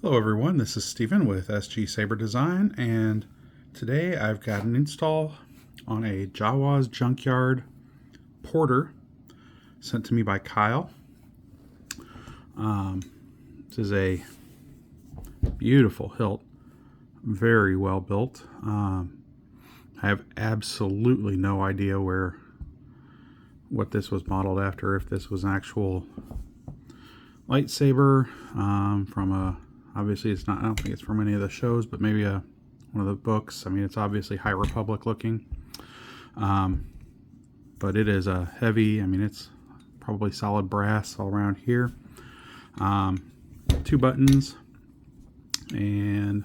Hello everyone, this is Steven with SG Saber Design, and today I've got an install on a Jawas Junkyard Porter sent to me by Kyle. This is a beautiful hilt, very well built. I have absolutely no idea what this was modeled after, if this was an actual lightsaber from a, obviously it's not, I don't think it's from any of the shows, but maybe one of the books. I mean, it's obviously High Republic looking, but it is a heavy, I mean, it's probably solid brass all around here. 2 buttons, and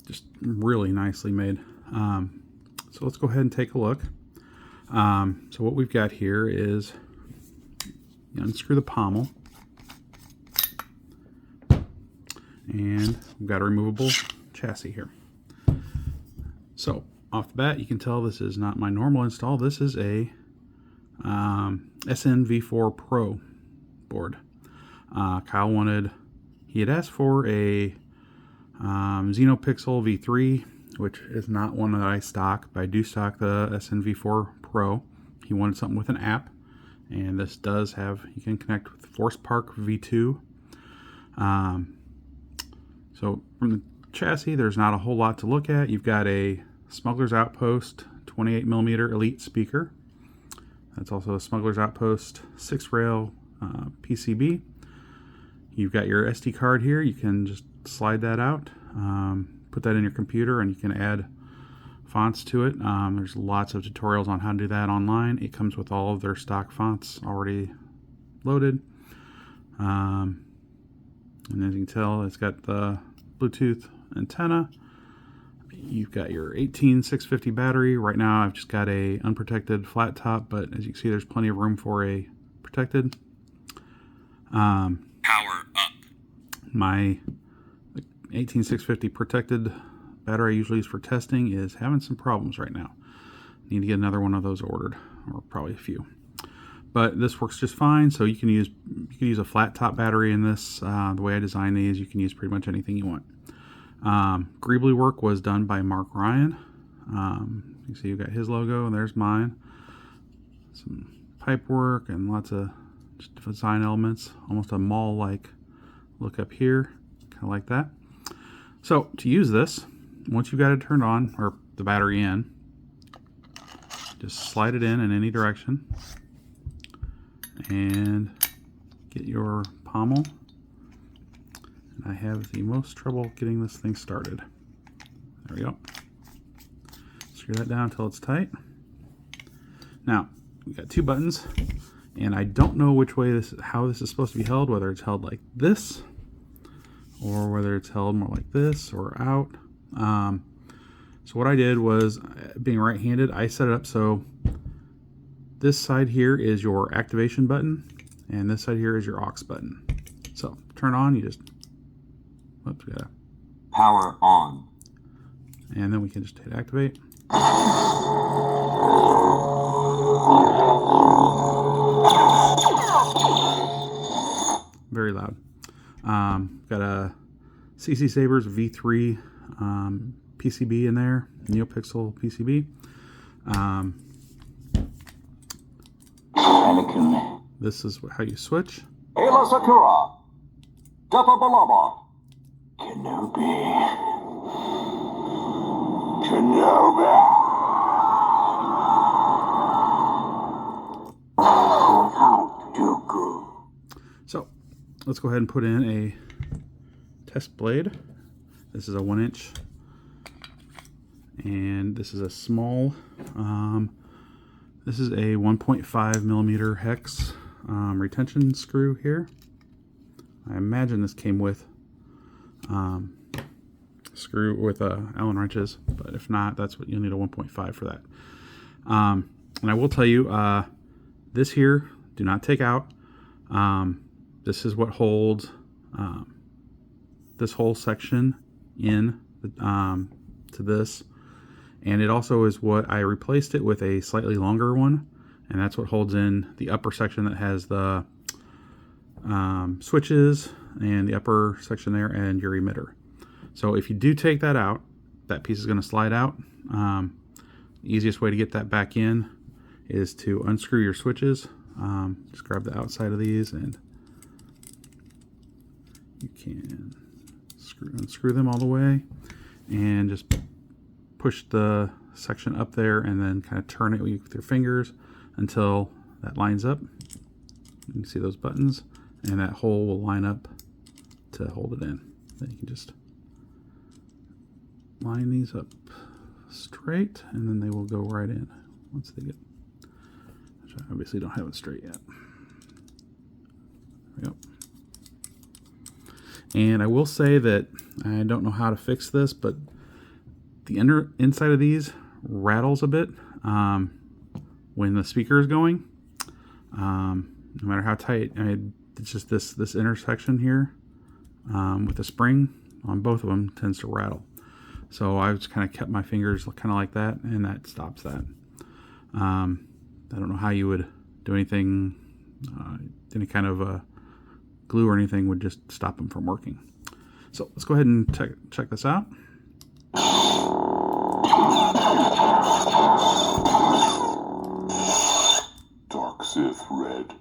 just really nicely made. So let's go ahead and take a look. So what we've got here is, you unscrew the pommel, and we've got a removable chassis here. So off the bat, you can tell this is not my normal install. This is a SNv4 Pro board. Kyle he had asked for a Xenopixel V3, which is not one that I stock, but I do stock the SNv4 Pro. He wanted something with an app, and this does have, you can connect with Force Park V2. So from the chassis, there's not a whole lot to look at. You've got a Smuggler's Outpost 28mm Elite speaker. That's also a Smuggler's Outpost 6-rail PCB. You've got your SD card here. You can just slide that out, put that in your computer, and you can add fonts to it. There's lots of tutorials on how to do that online. It comes with all of their stock fonts already loaded. And as you can tell, it's got the Bluetooth antenna. You've got your 18650 battery. Right now I've just got a unprotected flat top, but as you can see, there's plenty of room for a protected. Power up. My 18650 protected battery I usually use for testing is having some problems right now. Need to get another one of those ordered, or probably a few. But this works just fine. So you can use a flat top battery in this. The way I design these, you can use pretty much anything you want. Greebly work was done by Mark Ryan. You can see you've got his logo, and there's mine. Some pipe work and lots of just design elements. Almost a mall-like look up here, kind of like that. So to use this, once you've got it turned on, or the battery in, just slide it in any direction and get your pommel. And I have the most trouble getting this thing started. There we go. Screw that down until it's tight. Now we've got 2 buttons, and I don't know which way how this is supposed to be held, whether it's held like this or whether it's held more like this or out. So what I did was, being right-handed, I set it up so this side here is your activation button, and this side here is your aux button. So turn on, you just, whoops, we gotta Power on. And then we can just hit activate. Very loud. Got a CC Sabers V3 PCB in there, NeoPixel PCB. Anakin. This is how you switch. Ayla Sakura. Depa Balaba. Kenobi. Count Dooku. So let's go ahead and put in a test blade. This is a 1-inch, and this is a small, this is a 1.5mm hex retention screw here. I imagine this came with screw with Allen wrenches, but if not, that's what you'll need, a 1.5 for that. And I will tell you, this here, do not take out. This is what holds this whole section in to this, and it also is what I replaced it with, a slightly longer one, and that's what holds in the upper section that has the switches, and the upper section there, and your emitter. So if you do take that out, that piece is going to slide out. The easiest way to get that back in is to unscrew your switches. Just grab the outside of these and you can unscrew them all the way and just push the section up there and then kind of turn it with your fingers until that lines up. You can see those buttons, and that hole will line up to hold it in. Then you can just line these up straight, and then they will go right in once they get, which I obviously don't have it straight yet. There we go. And I will say that I don't know how to fix this, but the inside of these rattles a bit when the speaker is going. No matter how tight, it's just this intersection here with the spring on both of them tends to rattle. So I just kind of kept my fingers kind of like that, and that stops that. I don't know how you would do anything, any kind of glue or anything would just stop them from working. So let's go ahead and check this out. Dark Sith Red.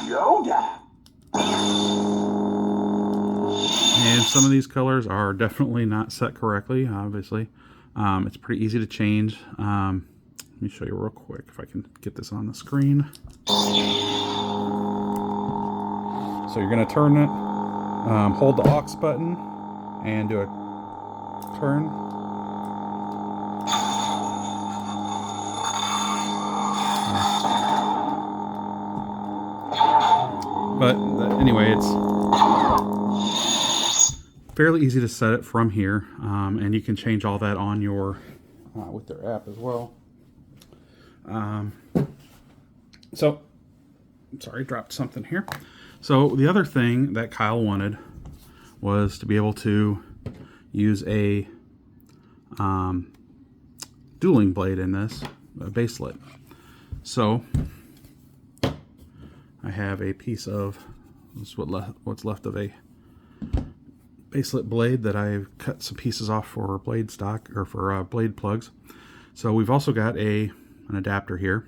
Yoda. And some of these colors are definitely not set correctly, obviously. It's pretty easy to change. Let me show you real quick if I can get this on the screen. So you're going to turn it, hold the aux button, and do a turn. But anyway, it's fairly easy to set it from here, and you can change all that on your with their app as well. So, sorry, dropped something here. So the other thing that Kyle wanted was to be able to use a dueling blade in this, a baselit. So I have a piece of, this is what's left of a baselit blade that I've cut some pieces off for blade stock, or for blade plugs. So we've also got an adapter here.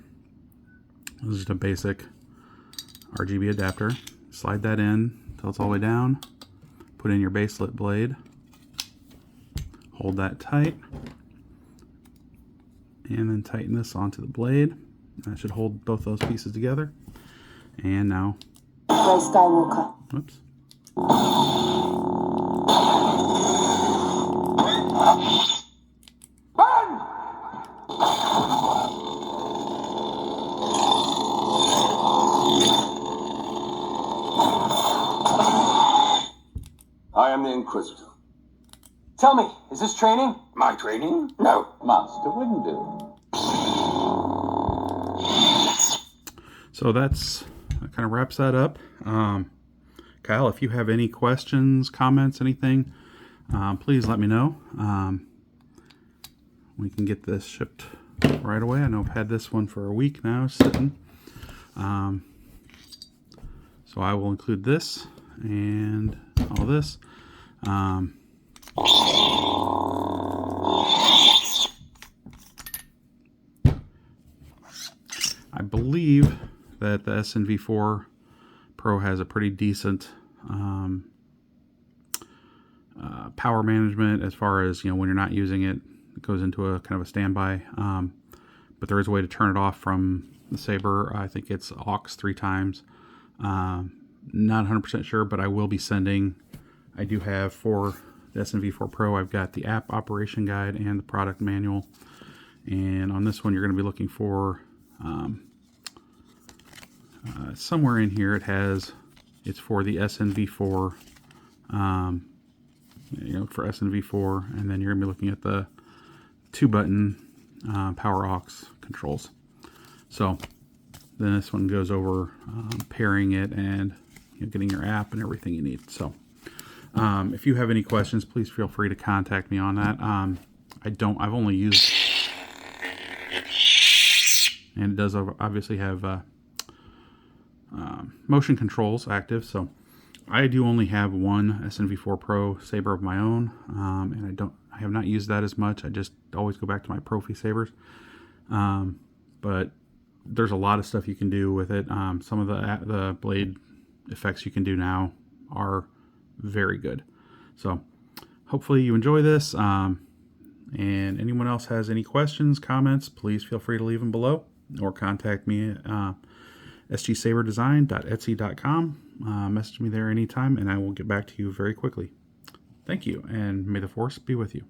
This is just a basic RGB adapter. Slide that in until it's all the way down. Put in your baselit blade. Hold that tight. And then tighten this onto the blade. That should hold both those pieces together. And now, Skywalker. whoops. I am the Inquisitor. Tell me, is this training? My training? No. Master Windu. So that kind of wraps that up. Kyle, if you have any questions, comments, anything, please let me know. We can get this shipped right away. I know I've had this one for a week now sitting. So I will include this and all this. I believe that the SNv4 Pro has a pretty decent power management as far as, when you're not using it, it goes into a kind of a standby. But there is a way to turn it off from the Saber. I think it's aux 3 times. Not 100% sure, but I will be sending. I do have for the SNv4 Pro, I've got the app operation guide and the product manual. And on this one, you're going to be looking for somewhere in here. It's for the SNv4, for SNv4, and then you're going to be looking at the 2-button power aux controls. So then this one goes over pairing it and getting your app and everything you need. So if you have any questions, please feel free to contact me on that. I've only used, and it does obviously have motion controls active, so I do only have one SNv4 Pro saber of my own, and I have not used that as much. I just always go back to my Profi sabers, but there's a lot of stuff you can do with it. Some of the blade effects you can do now are very good. So hopefully you enjoy this, and anyone else has any questions, comments, please feel free to leave them below, or contact me at sgsaberdesign.etsy.com. Message me there anytime, and I will get back to you very quickly. Thank you, and may the force be with you.